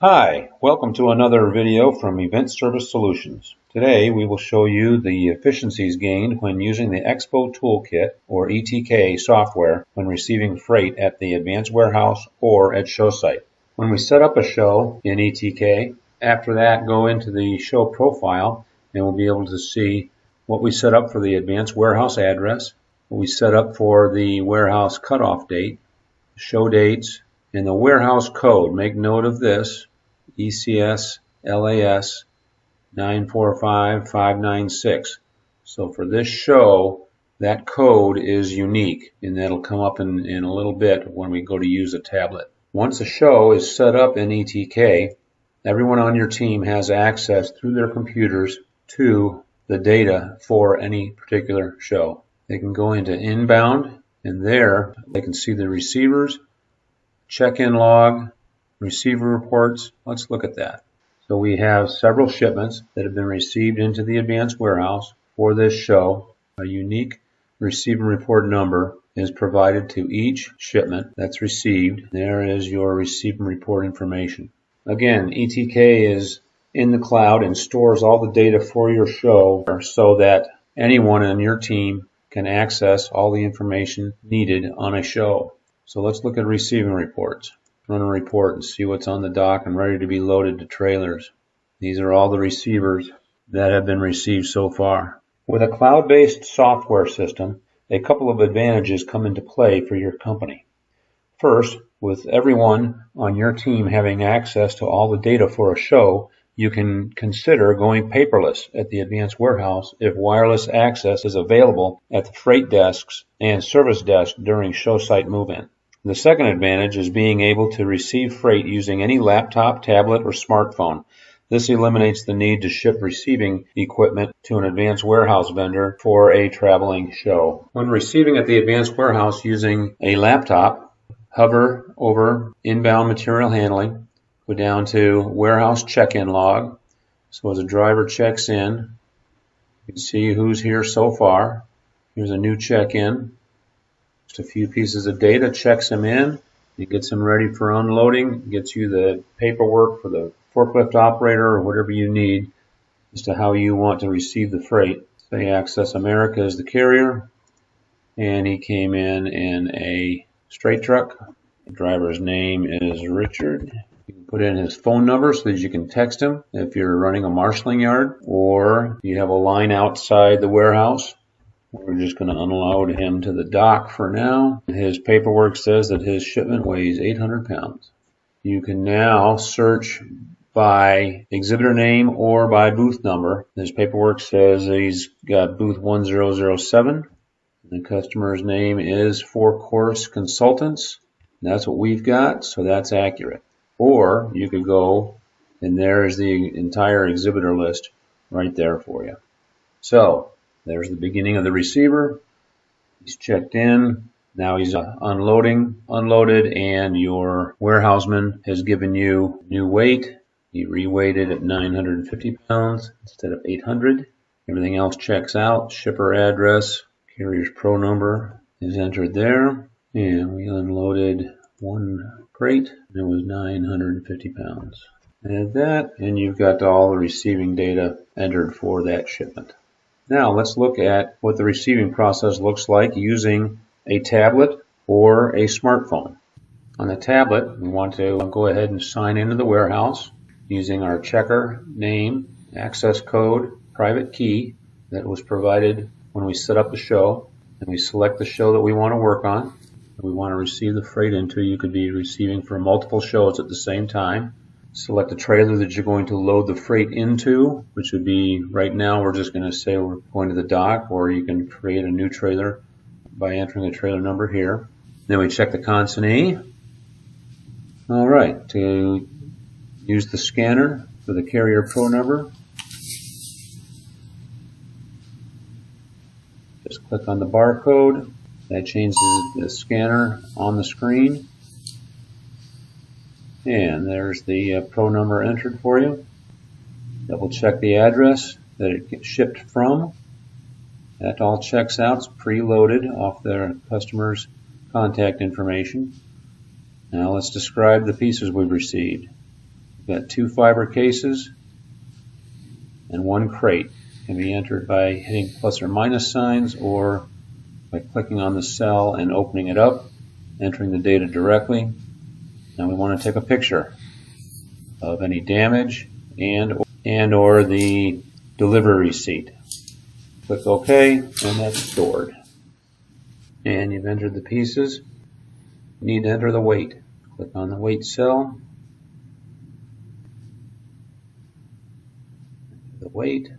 Hi, welcome to another video from Event Service Solutions. Today we will show you the efficiencies gained when using the Expo Tool Kit or ETK software when receiving freight at the Advanced Warehouse or at show site. When we set up a show in ETK, after that go into the show profile and we'll be able to see what we set up for the Advanced Warehouse address, what we set up for the warehouse cutoff date, show dates, and the warehouse code. Make note of this. ECS LAS 945596. So for this show, that code is unique, and that'll come up in a little bit when we go to use a tablet. Once a show is set up in ETK, everyone on your team has access through their computers to the data for any particular show. They can go into inbound, and there they can see the receivers, check-in log, receiver reports. Let's look at that. So we have several shipments that have been received into the Advanced Warehouse for this show. A unique receiver report number is provided to each shipment that's received. There is your receiver report information. Again, ETK is in the cloud and stores all the data for your show so that anyone on your team can access all the information needed on a show. So let's look at receiving reports. Run a report and see what's on the dock and ready to be loaded to trailers. These are all the receivers that have been received so far. With a cloud-based software system, a couple of advantages come into play for your company. First, with everyone on your team having access to all the data for a show, you can consider going paperless at the Advanced Warehouse if wireless access is available at the freight desks and service desk during show site move-in. The second advantage is being able to receive freight using any laptop, tablet, or smartphone. This eliminates the need to ship receiving equipment to an Advanced Warehouse vendor for a traveling show. When receiving at the Advanced Warehouse using a laptop, hover over inbound material handling, go down to warehouse check-in log. So as a driver checks in, you can see who's here so far. Here's a new check-in. Just a few pieces of data, checks them in, it gets them ready for unloading, gets you the paperwork for the forklift operator or whatever you need as to how you want to receive the freight. Say Access America is the carrier, and he came in a straight truck. The driver's name is Richard. You can put in his phone number so that you can text him if you're running a marshaling yard or you have a line outside the warehouse. We're just going to unload him to the dock for now. His paperwork says that his shipment weighs 800 pounds. You can now search by exhibitor name or by booth number. His paperwork says he's got booth 1007. The customer's name is Four Course Consultants. That's what we've got, so that's accurate. Or you could go, and there's the entire exhibitor list right there for you. So there's the beginning of the receiver. He's checked in. Now he's unloaded, and your warehouseman has given you new weight. He reweighted at 950 pounds instead of 800. Everything else checks out. Shipper address, carrier's pro number is entered there. And we unloaded one crate, and it was 950 pounds. Add that, and you've got all the receiving data entered for that shipment. Now let's look at what the receiving process looks like using a tablet or a smartphone. On the tablet, we want to go ahead and sign into the warehouse using our checker name, access code, private key that was provided when we set up the show. And we select the show that we want to work on, that we want to receive the freight into. You could be receiving for multiple shows at the same time. Select the trailer that you're going to load the freight into, which would be, right now we're just going to say we're going to the dock, or you can create a new trailer by entering the trailer number here. Then we check the consignee. All right, to use the scanner for the carrier pro number, just click on the barcode. That changes the scanner on the screen. And there's the pro number entered for you. Double check the address that it gets shipped from. That all checks out. It's preloaded off the customer's contact information. Now let's describe the pieces we've received. We've got 2 fiber cases and 1 crate. Can be entered by hitting plus or minus signs or by clicking on the cell and opening it up, entering the data directly. Now we want to take a picture of any damage and or the delivery receipt. Click OK, and that's stored. And you've entered the pieces. You need to enter the weight. Click on the weight cell. The weight.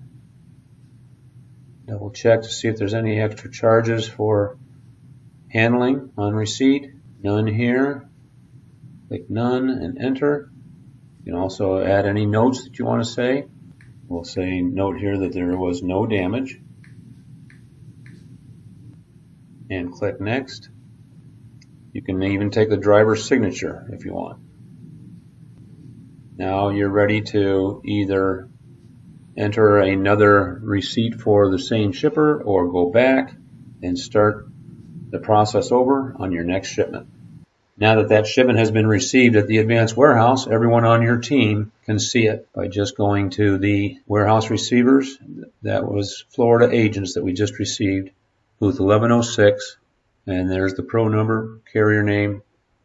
Double check to see if there's any extra charges for handling on receipt. None here. Click none and enter. You can also add any notes that you want to say. We'll say note here that there was no damage. And click next. You can even take the driver's signature if you want. Now you're ready to either enter another receipt for the same shipper or go back and start the process over on your next shipment. Now that that shipment has been received at the advanced warehouse, everyone on your team can see it by just going to the warehouse receivers. That was Florida agents that we just received, booth 1106, and there's the pro number, carrier name,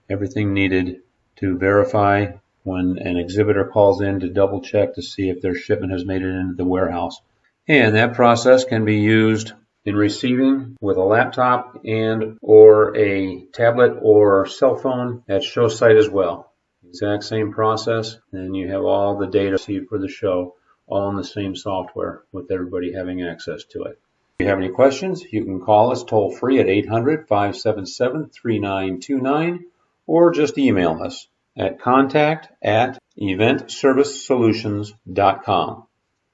everything needed to verify when an exhibitor calls in to double check to see if their shipment has made it into the warehouse. And that process can be used in receiving with a laptop and or a tablet or cell phone at show site as well. Exact same process, and you have all the data received for the show all in the same software with everybody having access to it. If you have any questions, you can call us toll free at 800-577-3929 or just email us at contact@eventservicesolutions.com.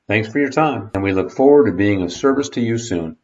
Thanks for your time, and we look forward to being of service to you soon.